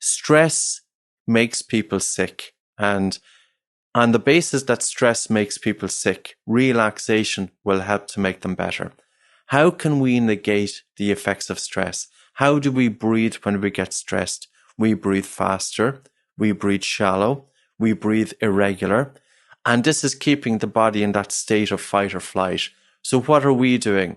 Stress makes people sick. And on the basis that stress makes people sick, relaxation will help to make them better. How can we negate the effects of stress? How do we breathe when we get stressed? We breathe faster, we breathe shallow, we breathe irregular, and this is keeping the body in that state of fight or flight. So what are we doing?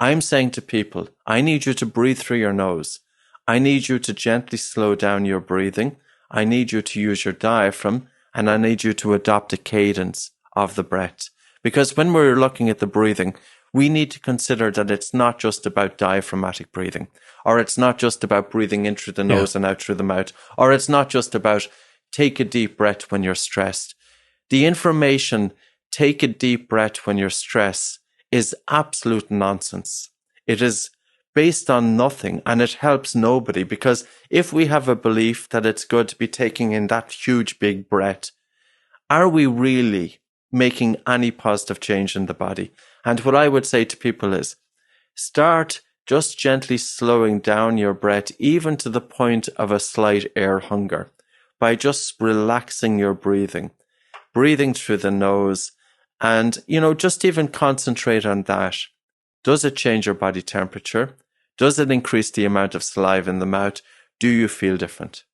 I'm saying to people, I need you to breathe through your nose. I need you to gently slow down your breathing. I need you to use your diaphragm, and I need you to adopt a cadence of the breath. Because when we're looking at the breathing, we need to consider that it's not just about diaphragmatic breathing, or it's not just about breathing in through the nose and out through the mouth, or it's not just about take a deep breath when you're stressed. The information, take a deep breath when you're stressed, is absolute nonsense. It is based on nothing, and it helps nobody, because if we have a belief that it's good to be taking in that huge big breath, are we really making any positive change in the body? And what I would say to people is, start just gently slowing down your breath, even to the point of a slight air hunger, by just relaxing your breathing through the nose, and, just even concentrate on that. Does it change your body temperature? Does it increase the amount of saliva in the mouth? Do you feel different?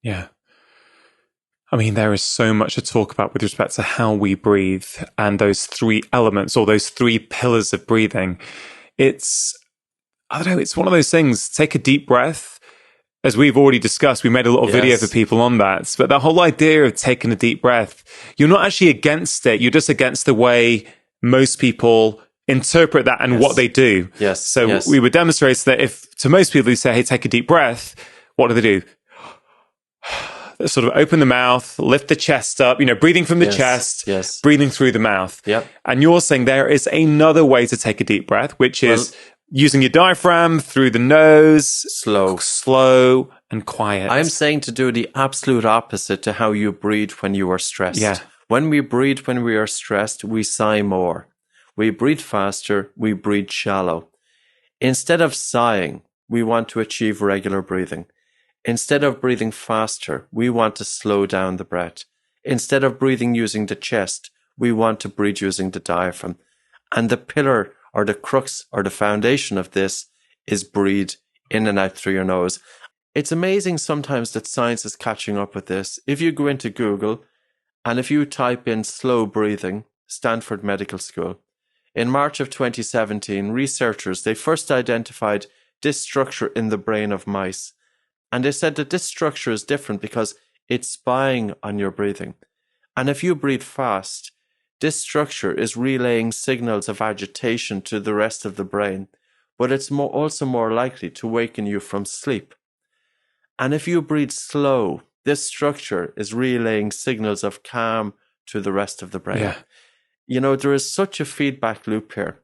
Yeah. I mean, there is so much to talk about with respect to how we breathe and those three elements, or those three pillars of breathing. It's one of those things. Take a deep breath. As we've already discussed, we made a little video for people on that. But the whole idea of taking a deep breath, you're not actually against it. You're just against the way most people interpret that and what they do. So we would demonstrate that if to most people who say, hey, take a deep breath, what do? They sort of open the mouth, lift the chest up, breathing from the chest, breathing through the mouth. And you're saying there is another way to take a deep breath, which is using your diaphragm through the nose, slow and quiet. I'm saying to do the absolute opposite to how you breathe when you are stressed. When we breathe when we are stressed, we sigh more. We breathe faster, we breathe shallow. Instead of sighing, we want to achieve regular breathing. Instead of breathing faster, we want to slow down the breath. Instead of breathing using the chest, we want to breathe using the diaphragm. And the pillar or the crux or the foundation of this is breathe in and out through your nose. It's amazing sometimes that science is catching up with this. If you go into Google and if you type in slow breathing, Stanford Medical School, in March of 2017, researchers, they first identified this structure in the brain of mice. And they said that this structure is different because it's spying on your breathing. And if you breathe fast, this structure is relaying signals of agitation to the rest of the brain, but it's also more likely to waken you from sleep. And if you breathe slow, this structure is relaying signals of calm to the rest of the brain. There is such a feedback loop here.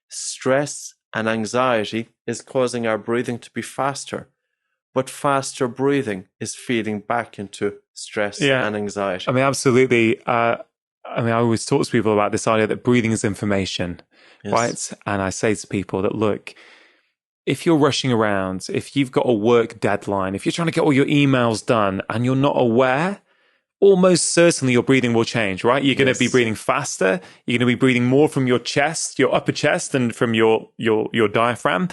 Stress and anxiety is causing our breathing to be faster, but faster breathing is feeding back into stress and anxiety. I mean, absolutely. I always talk to people about this idea that breathing is information, right? And I say to people that, look, if you're rushing around, if you've got a work deadline, if you're trying to get all your emails done and you're not aware, almost certainly your breathing will change, right? You're going to be breathing faster. You're going to be breathing more from your chest, your upper chest, and from your diaphragm.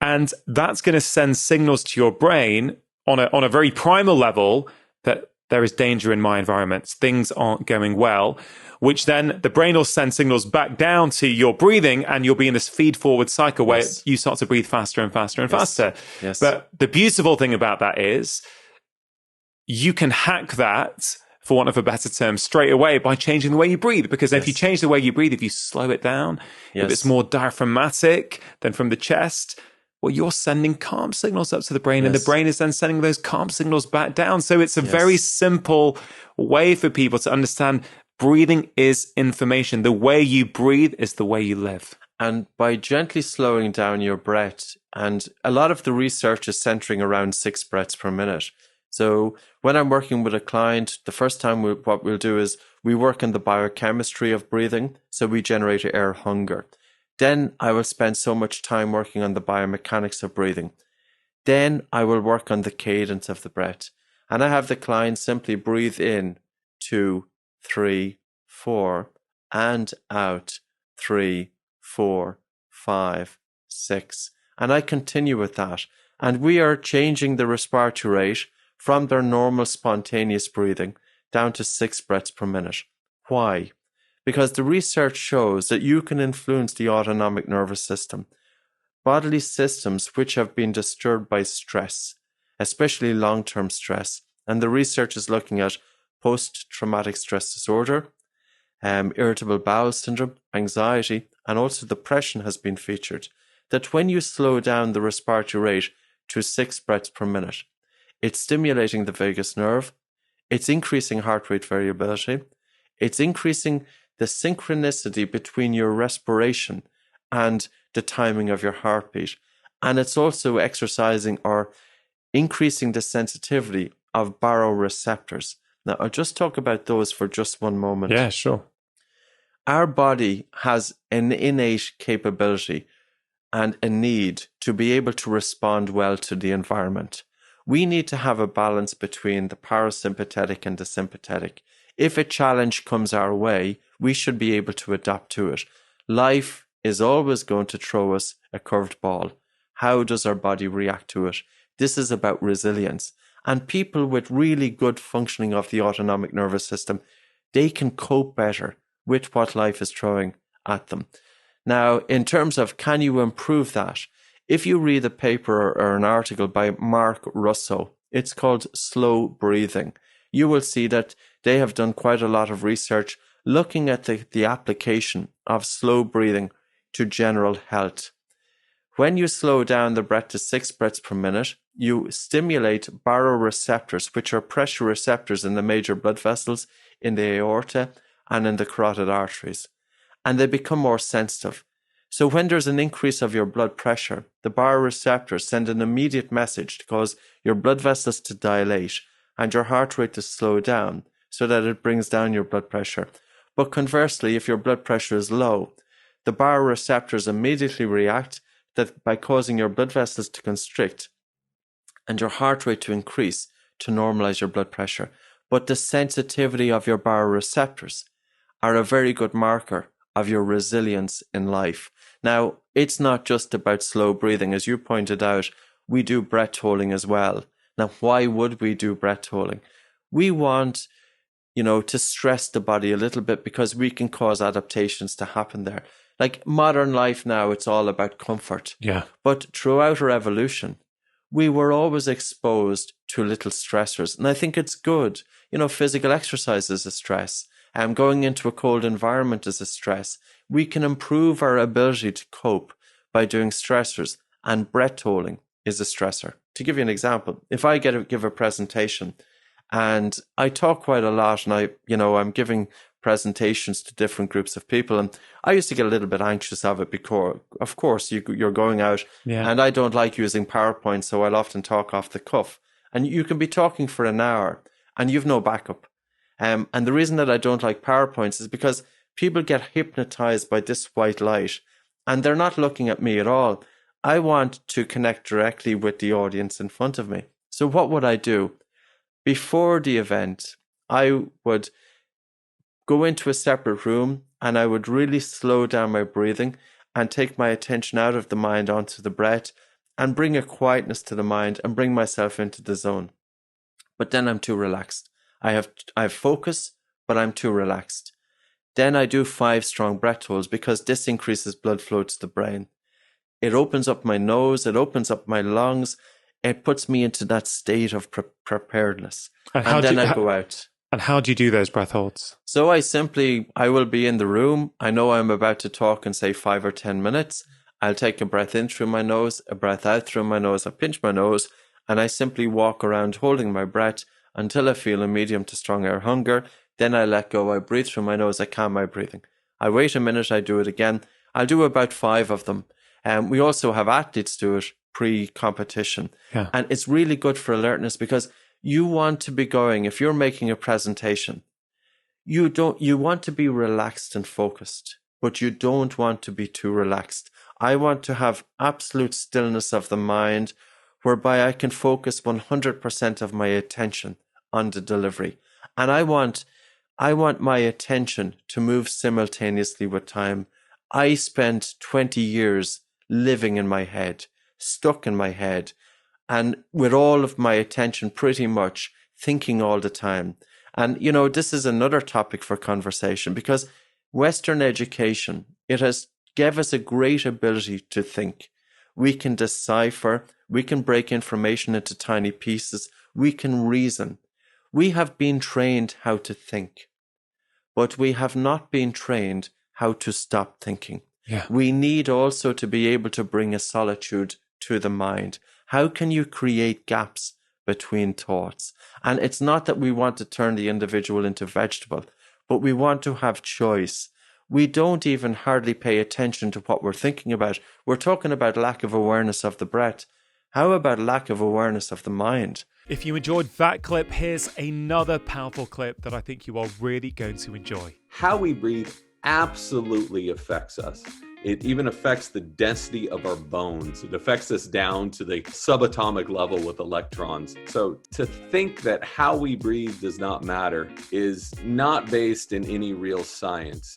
And that's going to send signals to your brain on a very primal level that there is danger in my environment. Things aren't going well, which then the brain will send signals back down to your breathing, and you'll be in this feed-forward cycle where you start to breathe faster and faster and faster. But the beautiful thing about that is you can hack that, for want of a better term, straight away by changing the way you breathe. Because if you change the way you breathe, if you slow it down, if it's more diaphragmatic than from the chest, well, you're sending calm signals up to the brain, and the brain is then sending those calm signals back down. So it's a very simple way for people to understand breathing is information. The way you breathe is the way you live. And by gently slowing down your breath, and a lot of the research is centering around 6 breaths per minute. So when I'm working with a client, the first time what we'll do is we work on the biochemistry of breathing. So we generate air hunger. Then I will spend so much time working on the biomechanics of breathing. Then I will work on the cadence of the breath. And I have the client simply breathe in 2, 3, 4, and out 3, 4, 5, 6. And I continue with that. And we are changing the respiratory rate from their normal spontaneous breathing down to 6 breaths per minute. Why? Because the research shows that you can influence the autonomic nervous system, bodily systems which have been disturbed by stress, especially long-term stress. And the research is looking at post-traumatic stress disorder, irritable bowel syndrome, anxiety, and also depression has been featured. That when you slow down the respiratory rate to 6 breaths per minute, it's stimulating the vagus nerve, it's increasing heart rate variability, it's increasing the synchronicity between your respiration and the timing of your heartbeat. And it's also exercising or increasing the sensitivity of baroreceptors. Now, I'll just talk about those for just one moment. Yeah, sure. Our body has an innate capability and a need to be able to respond well to the environment. We need to have a balance between the parasympathetic and the sympathetic. If a challenge comes our way, we should be able to adapt to it. Life is always going to throw us a curved ball. How does our body react to it? This is about resilience. And people with really good functioning of the autonomic nervous system, they can cope better with what life is throwing at them. Now, in terms of can you improve that? If you read a paper or an article by Mark Russo, it's called Slow Breathing. You will see that they have done quite a lot of research looking at the application of slow breathing to general health. When you slow down the breath to 6 breaths per minute, you stimulate baroreceptors, which are pressure receptors in the major blood vessels, in the aorta and in the carotid arteries, and they become more sensitive. So when there's an increase of your blood pressure, the baroreceptors send an immediate message to cause your blood vessels to dilate and your heart rate to slow down so that it brings down your blood pressure. But conversely, if your blood pressure is low, the baroreceptors immediately react that by causing your blood vessels to constrict and your heart rate to increase to normalize your blood pressure. But the sensitivity of your baroreceptors are a very good marker of your resilience in life. Now, it's not just about slow breathing. As you pointed out, we do breath holding as well. Now, why would we do breath holding? We want, to stress the body a little bit because we can cause adaptations to happen there. Like modern life now, it's all about comfort. Yeah. But throughout our evolution, we were always exposed to little stressors. And I think it's good. Physical exercise is a stress. Going into a cold environment is a stress. We can improve our ability to cope by doing stressors, and breath holding is a stressor. To give you an example, if I give a presentation and I talk quite a lot and I'm giving presentations to different groups of people, and I used to get a little bit anxious of it because, of course, you're going out and I don't like using PowerPoint, so I'll often talk off the cuff. And you can be talking for an hour and you've no backup. And the reason that I don't like PowerPoints is because people get hypnotized by this white light and they're not looking at me at all. I want to connect directly with the audience in front of me. So what would I do? Before the event, I would go into a separate room and I would really slow down my breathing and take my attention out of the mind onto the breath and bring a quietness to the mind and bring myself into the zone. But then I'm too relaxed. I have focus, but I'm too relaxed. Then I do 5 strong breath holds because this increases blood flow to the brain. It opens up my nose, it opens up my lungs, it puts me into that state of preparedness. And then I go out. And how do you do those breath holds? So I will be in the room. I know I'm about to talk in say 5 or 10 minutes. I'll take a breath in through my nose, a breath out through my nose. I pinch my nose and I simply walk around holding my breath until I feel a medium to strong air hunger. Then I let go. I breathe through my nose. I calm my breathing. I wait a minute. I do it again. I'll do about 5 of them. We also have athletes do it pre-competition. Yeah. And it's really good for alertness because you want to be going, if you're making a presentation, you want to be relaxed and focused, but you don't want to be too relaxed. I want to have absolute stillness of the mind whereby I can focus 100% of my attention on the delivery. And I want my attention to move simultaneously with time. I spent 20 years living in my head, stuck in my head, and with all of my attention pretty much thinking all the time. And, you know, this is another topic for conversation, because Western education, it has given us a great ability to think. We can decipher, we can break information into tiny pieces, we can reason. We have been trained how to think, but we have not been trained how to stop thinking. Yeah. We need also to be able to bring a solitude to the mind. How can you create gaps between thoughts? And it's not that we want to turn the individual into vegetable, but we want to have choice. We don't even hardly pay attention to what we're thinking about. We're talking about lack of awareness of the breath. How about lack of awareness of the mind? If you enjoyed that clip, here's another powerful clip that I think you are really going to enjoy. How we breathe absolutely affects us. It even affects the density of our bones. It affects us down to the subatomic level with electrons. So to think that how we breathe does not matter is not based in any real science.